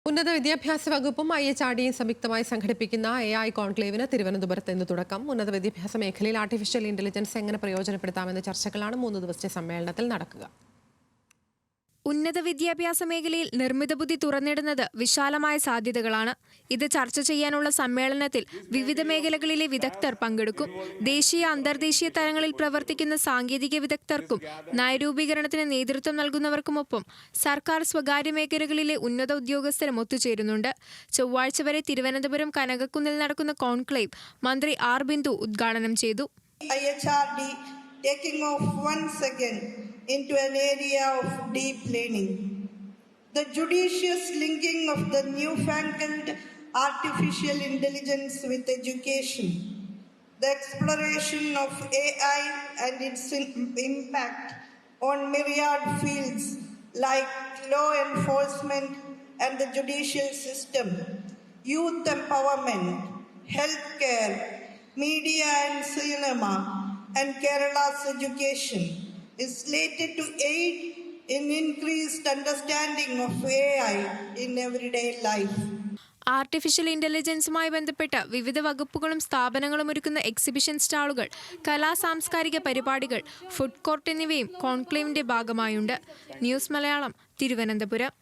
ഉന്നത വിദ്യാഭ്യാസ വകുപ്പും IHRDയും സംയുക്തമായി സംഘടിപ്പിക്കുന്ന AI കോൺക്ലേവിന് തിരുവനന്തപുരത്ത് ഇന്ന് തുടക്കം. ഉന്നത വിദ്യാഭ്യാസ മേഖലയിൽ ആർട്ടിഫിഷ്യൽ ഇന്റലിജൻസ് എങ്ങനെ പ്രയോജനപ്പെടുത്താമെന്ന ചർച്ചകളാണ് 3 ദിവസത്തെ സമ്മേളനത്തിൽ നടക്കുക. ഉന്നത വിദ്യാഭ്യാസ മേഖലയിൽ നിർമ്മിത ബുദ്ധി തുറന്നിടുന്നത് വിശാലമായ സാധ്യതകളാണ്. ഇത് ചർച്ച ചെയ്യാനുള്ള സമ്മേളനത്തിൽ വിവിധ മേഖലകളിലെ വിദഗ്ധർ പങ്കെടുക്കും. ദേശീയ അന്തർദേശീയ തലങ്ങളിൽ പ്രവർത്തിക്കുന്ന സാങ്കേതിക വിദഗ്ധർക്കും നയരൂപീകരണത്തിന് നേതൃത്വം നൽകുന്നവർക്കുമൊപ്പം സർക്കാർ സ്വകാര്യ മേഖലകളിലെ ഉന്നത ഉദ്യോഗസ്ഥരും ഒത്തുചേരുന്നുണ്ട്. ചൊവ്വാഴ്ച വരെ തിരുവനന്തപുരം കനകക്കുന്നിൽ നടക്കുന്ന കോൺക്ലേവ് മന്ത്രി R. ബിന്ദു ഉദ്ഘാടനം ചെയ്തു. IHRD taking off once again into an area of deep learning. The judicious linking of the newfangled artificial intelligence with education, the exploration of AI and its impact on myriad fields like law enforcement and the judicial system, youth empowerment, healthcare, media and cinema, and Kerala's education is slated to aid in increased understanding of AI in everyday life. Artificial ഇന്റലിജൻസുമായി ബന്ധപ്പെട്ട് വിവിധ വകുപ്പുകളും സ്ഥാപനങ്ങളും ഒരുക്കുന്ന exhibition സ്റ്റാളുകൾ, സാംസ്കാരിക പരിപാടികൾ, food court എന്നിവയും കോൺക്ലേവിന്റെ ഭാഗമായുണ്ട്. News Malayalam, Thiruvananthapuram.